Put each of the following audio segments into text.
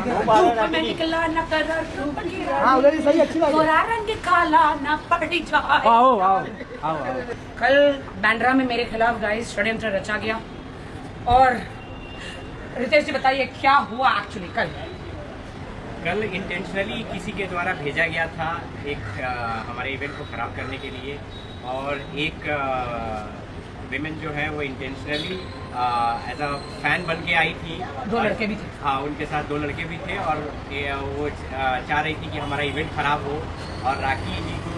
धूप में निकला न कर उधर ही सही, अच्छी बात है। गोरा रंग काला न पड़ जाए। आओ आओ आओ आओ। कल बांद्रा में मेरे खिलाफ गाइस षड्यंत्र रचा गया। और रितेश जी बताइए क्या हुआ एक्चुअली कल इंटेंशनली किसी के द्वारा भेजा गया था एक हमारे इवेंट को ख़राब करने के लिए। और एक विमेन जो है वो इंटेंशनली एज अ फैन बन के आई थी। दो लड़के भी थे। हाँ, उनके साथ दो लड़के भी थे। और वो चाह रही थी कि हमारा इवेंट ख़राब हो। और राखी जी को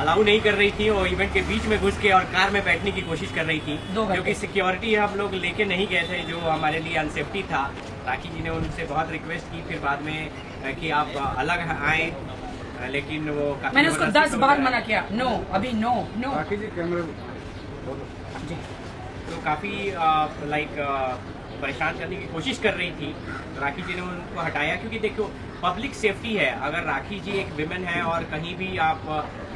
अलाउ नहीं कर रही थी। वो इवेंट के बीच में घुस के और कार में बैठने की कोशिश कर रही थी, क्योंकि सिक्योरिटी हम लोग लेके नहीं गए थे, जो हमारे लिए अनसेफ्टी था। राखी जी ने उनसे बहुत रिक्वेस्ट की फिर बाद में कि आप अलग आए, लेकिन वो मैंने उसको 10 बार मना किया, नो अभी नो नो। राखी जी कैमरे तो काफ़ी परेशान करने की कोशिश कर रही थी। राखी जी ने उनको हटाया, क्योंकि देखो पब्लिक सेफ्टी है। अगर राखी जी एक विमेन है और कहीं भी आप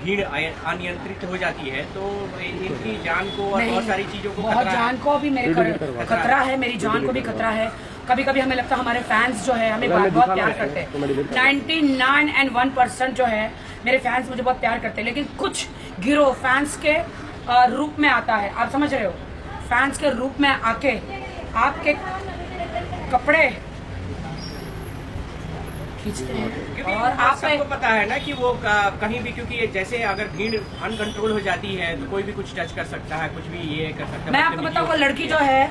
भीड़ अनियंत्रित हो जाती है तो इनकी जान को और बहुत सारी चीज़ों को बहुत जान को भी मेरे खतरा है, मेरी जान को भी खतरा है। कभी कभी हमें लगता है हमारे फैंस जो है हमें बहुत प्यार करते हैं। 99.1% जो है मेरे फैंस मुझे बहुत प्यार करते हैं, लेकिन कुछ गिरोह फैंस के रूप में आता है। आप समझ रहे हो, फैंस के रूप में आके आपके कपड़े खींचते हैं। और आप सबको पता है ना कि वो कहीं भी, क्योंकि जैसे अगर भीड़ अनकंट्रोल हो जाती है तो कोई भी कुछ टच कर सकता है, कुछ भी ये कर सकता है। मैं आपको बताऊँ, वो लड़की जो है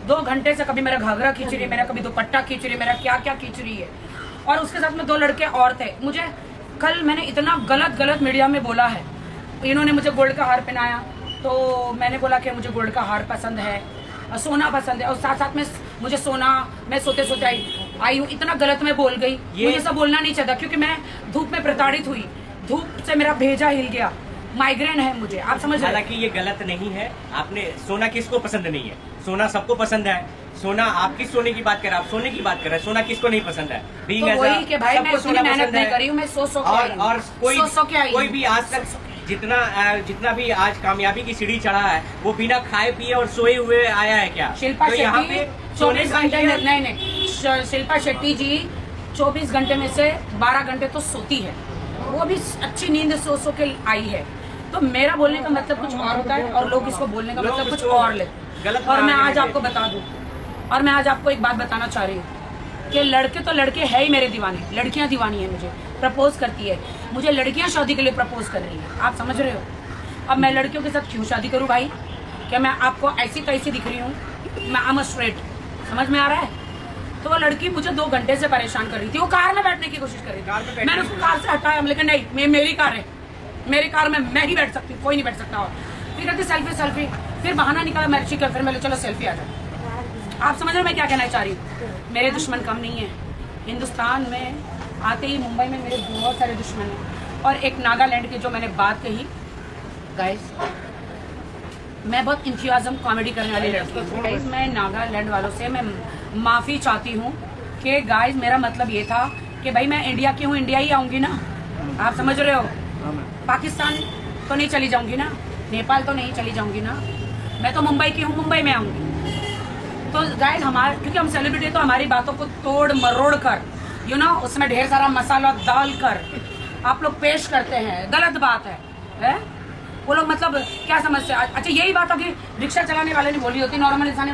2 घंटे से कभी मेरा घाघरा खींच रही है, मेरा कभी दुपट्टा खींच रही है, मेरा क्या क्या खींच रही है। और उसके साथ में 2 लड़के और थे। मुझे कल मैंने इतना गलत मीडिया में बोला है। इन्होंने मुझे गोल्ड का हार पहनाया तो मैंने बोला कि मुझे गोल्ड का हार पसंद है, सोना पसंद है। और साथ साथ में मुझे सोना, मैं सोते सोते आई हूँ, इतना गलत मैं बोल गई। मुझे सब बोलना नहीं चाहता, क्योंकि मैं धूप में प्रताड़ित हुई, धूप से मेरा भेजा हिल गया, माइग्रेन है मुझे, आप समझ रहे हैं। हालांकि ये गलत नहीं है। आपने सोना किसको पसंद नहीं है? सोना सबको पसंद है। सोना, आप किस सोने की बात कर रहे हैं? आप सोने की बात कर रहे हैं, सोना किसको नहीं पसंद है? तो वही कि भाई मैं इतनी मेहनत नहीं करी हूँ, मैं सो और कोई भी आज तक जितना भी आज कामयाबी की सीढ़ी चढ़ा है वो बिना खाए पिए और सोए हुए आया है क्या? शिल्पा तो यहाँ पे 24 घंटे में नहीं, शिल्पा शेट्टी जी 24 घंटे में से 12 घंटे तो सोती है, वो भी अच्छी नींद सो के आई है। तो मेरा बोलने का मतलब कुछ और होता है और लोग इसको बोलने का मतलब कुछ और लेते हैं। और मैं आज आपको बता दूं, और मैं आज आपको एक बात बताना चाह रही हूँ कि लड़के तो लड़के है ही मेरे दीवाने, लड़कियां दीवानी है मुझे, प्रपोज करती है मुझे, लड़कियां शादी के लिए प्रपोज कर रही है। आप समझ रहे हो? अब मैं लड़कियों के साथ क्यों शादी करूं भाई? क्या मैं आपको ऐसी तैसी दिख रही हूँ? मैं आम स्ट्रेट, समझ में आ रहा है? तो वो लड़की मुझे 2 घंटे से परेशान कर रही थी, वो कार में बैठने की कोशिश कर रही थी। मैंने उसको कार से हटाया, लेकिन नहीं, मेरी कार है, मेरी कार में मैं ही बैठ सकती हूँ, कोई नहीं बैठ सकता। फिर कहती सेल्फी, फिर बहाना निकाला मैरिज का, फिर मैंने चलो सेल्फी आ जाए। आप समझ रहे हो मैं क्या कहना चाह रही हूँ? मेरे दुश्मन कम नहीं है। हिंदुस्तान में आते ही मुंबई में मेरे बहुत सारे दुश्मन हैं। और एक नागालैंड की जो मैंने बात कही, गाइस मैं बहुत इंथुसियाज्म कॉमेडी करने वाली लड़की हूँ। गाइस मैं नागालैंड वालों से मैं माफ़ी चाहती हूँ कि गाइस मेरा मतलब ये था कि भाई मैं इंडिया की हूँ, इंडिया ही आऊँगी ना, आप समझ रहे हो? पाकिस्तान तो नहीं चली जाऊँगी ना, नेपाल तो नहीं चली जाऊँगी ना, मैं तो मुंबई की हूँ, मुंबई में आऊँगी। तो गाइस क्योंकि हम सेलिब्रिटी, तो हमारी बातों को तोड़ मरोड़ कर उसमें ढेर सारा मसाला डाल कर आप लोग पेश करते हैं, गलत बात है? वो लोग मतलब क्या समझते हैं? अच्छा यही बात अगर रिक्शा चलाने वाले ने बोली होती, नॉर्मल इंसान ने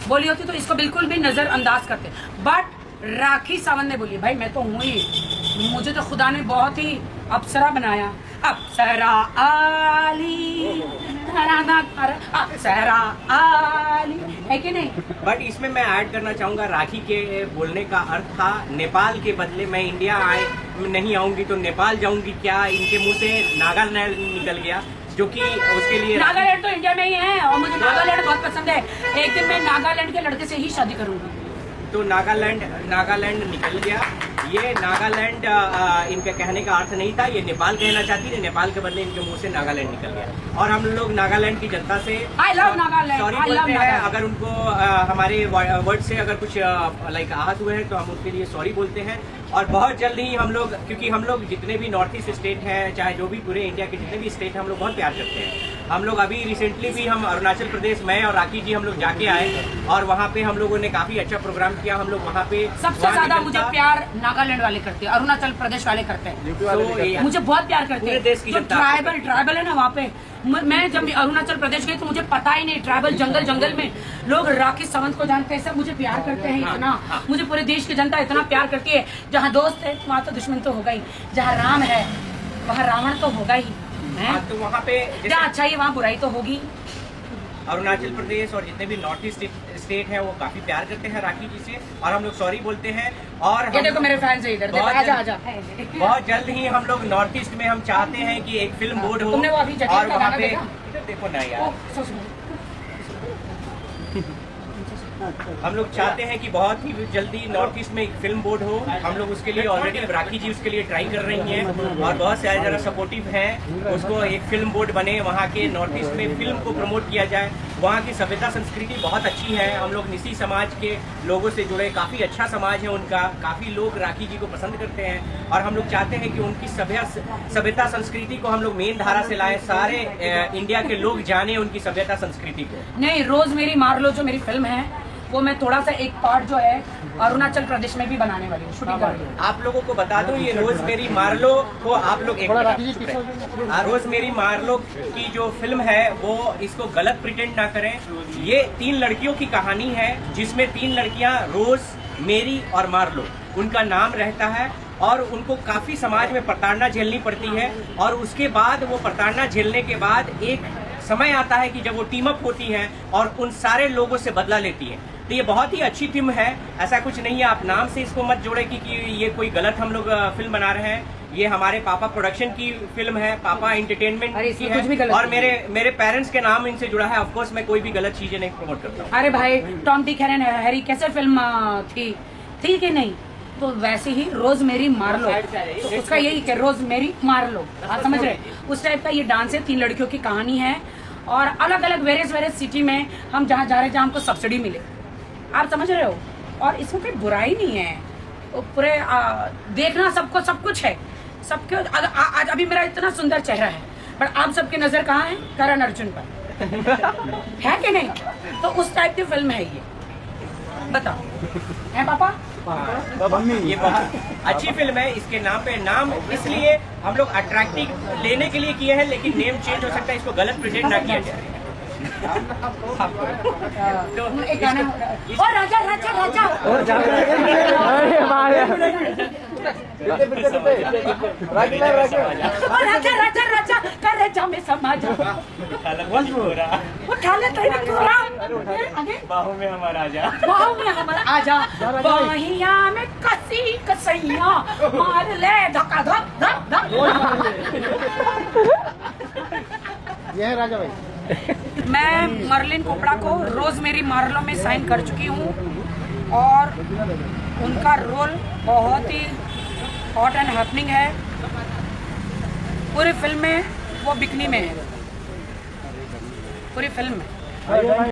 बोली होती तो इसको बिल्कुल भी नज़रअंदाज करते। बट राखी सावंत ने बोली, भाई मैं तो हूँ ही, मुझे तो खुदा ने बहुत ही अप्सरा बनाया, अप्सरा आली, अप्सरा आली, है कि नहीं? बट इसमें मैं ऐड करना चाहूँगा, राखी के बोलने का अर्थ था नेपाल के बदले मैं इंडिया नहीं आऊँगी तो नेपाल जाऊँगी। क्या इनके मुंह से नागालैंड निकल गया, जो कि उसके लिए नागालैंड तो इंडिया में ही है और मुझे नागालैंड बहुत पसंद है। एक दिन मैं नागालैंड के लड़के से ही शादी करूँगी। तो नागालैंड निकल गया। ये नागालैंड इनके कहने का अर्थ नहीं था, ये नेपाल कहना चाहती है, नेपाल के बदले इनके मुंह से नागालैंड निकल गया। और हम लोग नागालैंड की जनता से सॉरी बोलते हैं। अगर उनको हमारे वर्ड से अगर कुछ आहत हुए हैं तो हम उसके लिए सॉरी बोलते हैं। और बहुत जल्द ही हम लोग, क्योंकि हम लोग जितने भी नॉर्थ ईस्ट स्टेट हैं, चाहे जो भी पूरे इंडिया के जितने भी स्टेट हैं, हम लोग बहुत प्यार करते हैं। हम लोग अभी रिसेंटली भी हम अरुणाचल प्रदेश, मैं और राखी जी हम लोग जाके आए और वहाँ पे हम लोगों ने काफी अच्छा प्रोग्राम किया। हम लोग वहाँ पे सबसे ज्यादा मुझे प्यार नागालैंड वाले करते हैं, अरुणाचल प्रदेश वाले करते हैं, मुझे बहुत प्यार करते हैं। देश की जो जनता ट्राइबल है ना वहाँ पे, मैं जब अरुणाचल प्रदेश गई तो मुझे पता ही नहीं, ट्राइबल जंगल में लोग राखी सावंत को जानते हैं, सब मुझे प्यार करते हैं इतना, मुझे पूरे देश की जनता इतना प्यार करती है। जहाँ दोस्त है वहाँ तो दुश्मन तो होगा ही, जहाँ राम है वहाँ रावण तो होगा ही, तो वहाँ पे जहाँ अच्छाई है वहाँ बुराई तो होगी। अरुणाचल प्रदेश और जितने भी नॉर्थ ईस्ट स्टेट है वो काफी प्यार करते हैं राखी जी से, और हम लोग सॉरी बोलते हैं। और ये देखो मेरे फैंस है इधर, देखो आजा। बहुत जल्द ही हम लोग नॉर्थ ईस्ट में हम चाहते हैं कि एक फिल्म बोर्ड हो, तुमने वो अभी जटिल और का वहाँ गाना पे देखा? इधर देखो ना यार, हम लोग चाहते हैं कि बहुत ही जल्दी नॉर्थ ईस्ट में एक फिल्म बोर्ड हो। हम लोग उसके लिए ऑलरेडी राखी जी उसके लिए ट्राई कर रही हैं और बहुत सारे ज़रा सपोर्टिव हैं, उसको एक फिल्म बोर्ड बने, वहाँ के नॉर्थ ईस्ट में फिल्म को प्रमोट किया जाए। वहाँ की सभ्यता संस्कृति बहुत अच्छी है, हम लोग निसी समाज के लोगों से जुड़े, काफ़ी अच्छा समाज है उनका, काफ़ी लोग राखी जी को पसंद करते हैं और हम लोग चाहते हैं कि उनकी सभ्यता संस्कृति को हम लोग मेन धारा से लाएं, सारे इंडिया के लोग जाने उनकी सभ्यता संस्कृति को। नहीं, रोज मेरी मार लो जो मेरी फिल्म है वो मैं थोड़ा सा एक पार्ट जो है अरुणाचल प्रदेश में भी बनाने वाली हूँ, शूटिंग कर रही हूँ। आप लोगों को बता दूं, ये रोज मेरी मारलो को आप लोग रोज मेरी मारलो की जो फिल्म है वो इसको गलत प्रिटेंड ना करें। ये 3 लड़कियों की कहानी है जिसमें 3 लड़कियां रोज, मेरी और मारलो, उनका नाम रहता है और उनको काफी समाज में प्रताड़ना झेलनी पड़ती है और उसके बाद वो प्रताड़ना झेलने के बाद एक समय आता है कि जब वो टीम अप होती हैं और उन सारे लोगों से बदला लेती है। तो ये बहुत ही अच्छी फिल्म है, ऐसा कुछ नहीं है, आप नाम से इसको मत जोड़े कि ये कोई गलत हम लोग फिल्म बना रहे हैं। ये हमारे पापा प्रोडक्शन की फिल्म है, पापा एंटरटेनमेंट की है और मेरे पेरेंट्स के नाम इनसे जुड़ा है। ऑफकोर्स मैं कोई भी गलत चीजें नहीं प्रमोट करता हूँ। अरे भाई, टॉम डिक हैरी कैसे फिल्म थी कि नहीं, तो वैसे ही रोज मेरी मार लो, तो उसका यही कि रोज मेरी मार लो, आप समझ रहे, उस टाइप का ये डांस है। 3 लड़कियों की कहानी है और अलग अलग वेरियस सिटी में हम जहाँ जा रहे हैं जहाँ हमको सब्सिडी मिले, आप समझ रहे हो, और इसमें कोई बुराई नहीं है। तो पूरे देखना सबको सब कुछ है, सबके आज अभी मेरा इतना सुंदर चेहरा है, पर आप सबकी नजर कहाँ है? करण अर्जुन पर है कि नहीं? तो उस टाइप की फिल्म है ये, बताओ है पापा? ये बहुत अच्छी फिल्म है। इसके नाम पे नाम इसलिए हम लोग अट्रैक्टिव लेने के लिए किए हैं, लेकिन नेम चेंज हो सकता है, इसको गलत प्रेजेंट ना किया जाए। तो एक गाना और राजा राजा राजा और राजा राजा राजा कर राजा में समा जा, उठा ले आगे बाहों में हमारा आजा, बाहों में हमारा आजा, बाहिया में कसी कसैया मार ले धक्का धक धक धक। ये है राजा भाई। मैं मर्लिन कोपड़ा को रोज मेरी मार्लो में साइन कर चुकी हूँ और उनका रोल बहुत ही हॉट एंड हैपनिंग है। पूरी फिल्म में वो बिकनी में है, पूरी फिल्म में।